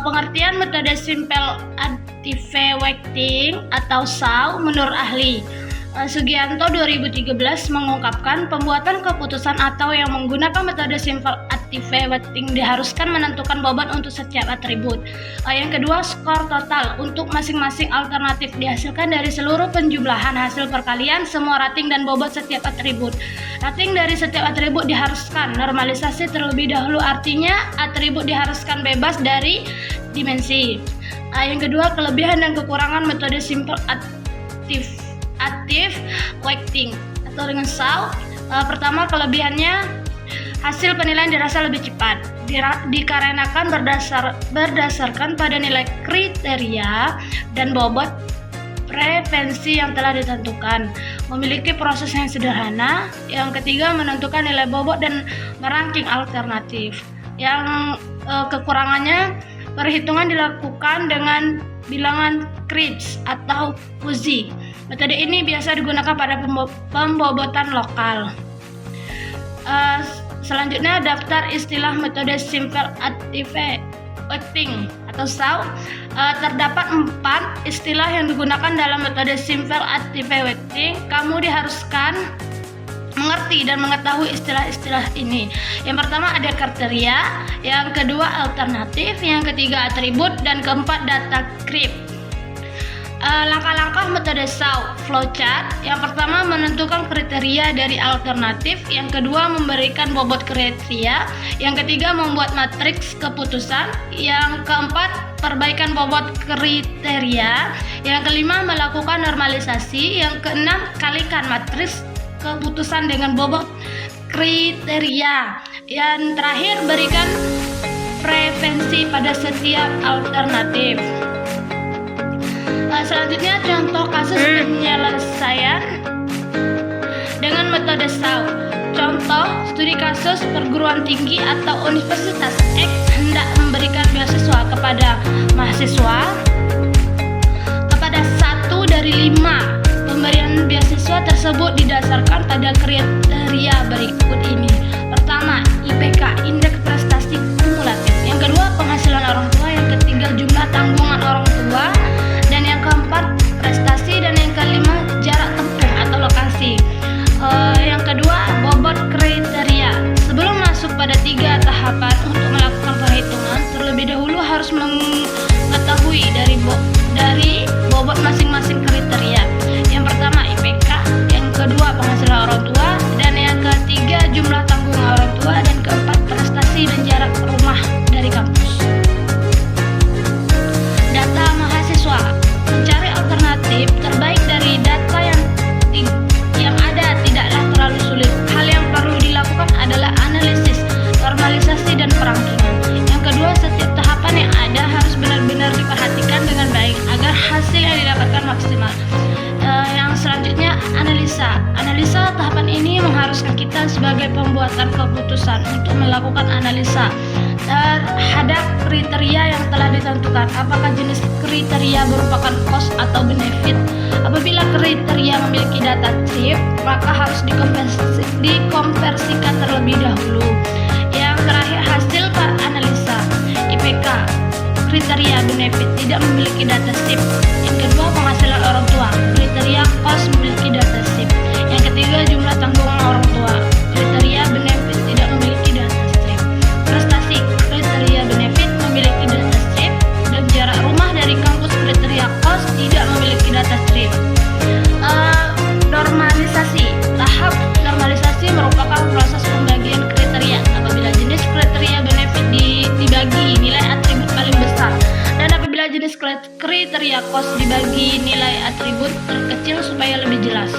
Pengertian metode simple additive weighting atau SAW menurut ahli Sugianto 2013 mengungkapkan pembuatan keputusan atau yang menggunakan metode simple additive weighting diharuskan menentukan bobot untuk setiap atribut. Yang kedua, skor total untuk masing-masing alternatif dihasilkan dari seluruh penjumlahan hasil perkalian semua rating dan bobot setiap atribut. Rating dari setiap atribut diharuskan normalisasi terlebih dahulu, artinya atribut diharuskan bebas dari dimensi. Yang kedua, kelebihan dan kekurangan metode simple additive weighting atau dengan SAW. Pertama, kelebihannya hasil penilaian dirasa lebih cepat dikarenakan berdasarkan pada nilai kriteria dan bobot preferensi yang telah ditentukan, memiliki proses yang sederhana. Yang ketiga, menentukan nilai bobot dan meranking alternatif. Yang kekurangannya, perhitungan dilakukan dengan bilangan Krigts atau fuzzy. Metode ini biasa digunakan pada pembobotan lokal. Selanjutnya, daftar istilah metode simple additive weighting atau SAW. Terdapat 4 istilah yang digunakan dalam metode simple additive weighting. Kamu diharuskan mengerti dan mengetahui istilah-istilah ini. Yang pertama ada kriteria, yang kedua alternatif, yang ketiga atribut, dan keempat data creep. Langkah-langkah metode SAW flowchart. Yang pertama, menentukan kriteria dari alternatif. Yang kedua, memberikan bobot kriteria. Yang ketiga, membuat matriks keputusan. Yang keempat, perbaikan bobot kriteria. Yang kelima, melakukan normalisasi. Yang keenam, kalikan matriks keputusan dengan bobot kriteria. Yang terakhir, berikan preferensi pada setiap alternatif. Selanjutnya, contoh kasus penyelesaian dengan metode SAW. Contoh, studi kasus perguruan tinggi atau Universitas X hendak memberikan beasiswa kepada mahasiswa. Kepada 1 dari 5 pemberian beasiswa tersebut didasarkan pada kriteria berikut ini. Pertama, IPK, indeks prestasi kumulatif. Yang kedua, penghasilan orang tua. Yang ketiga, jumlah tanggungan orang tua. Dan yang keempat, prestasi. Dan yang kelima, jarak tempuh atau lokasi. Yang kedua, bobot kriteria. Sebelum masuk pada 3 tahapan untuk melakukan perhitungan, terlebih dahulu harus mengetahui dari bobot masing-masing kriteria. Yang pertama IPK, yang kedua penghasilan orang tua, dan yang ketiga jumlah tanggungan orang tua, dan keempat prestasi dan jarak rumah dari kampus. Data mahasiswa. Mencari alternatif terbaik dari data yang ada tidaklah terlalu sulit. Hal yang perlu dilakukan adalah analisis, normalisasi, dan perankingan. Yang kedua, setiap tahapan yang ada harus benar-benar diperhatikan dengan baik agar hasil yang didapatkan maksimal. Yang selanjutnya, analisa. Analisa tahapan ini mengharuskan kita sebagai pembuatan keputusan untuk melakukan analisa terhadap kriteria yang telah ditentukan. Apakah jenis kriteria merupakan cost atau benefit? Apabila kriteria memiliki data type, maka harus dikonversikan terlebih dahulu. Yang terakhir, hasil analisa. IPK, kriteria benefit tidak memiliki data type. Yang kedua, penghasilan orang tua, kriteria cost memiliki data type. Yang ketiga, jumlah tanggungan orang tua, kriteria benefit tidak memiliki data type. Prestasi, kriteria benefit memiliki data type, dan jarak rumah dari kampus kriteria cost tidak memiliki data type. Normalisasi. Tahap normalisasi merupakan proses pembagian kriteria. Apabila jenis kriteria benefit dibagi nilai atribut paling besar, dan apabila jenis kriteria cost dibagi nilai atribut terkecil supaya lebih jelas.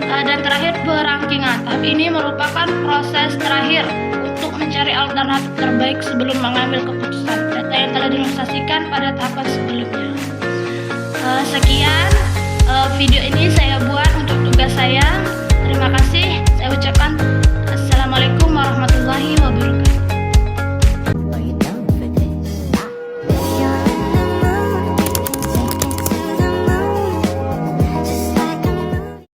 Dan terakhir, perankingan. Tahap ini merupakan proses terakhir untuk mencari alternatif terbaik sebelum mengambil keputusan. Data yang telah dinormalisasikan pada tahapan sebelumnya. Sekian video ini saya buat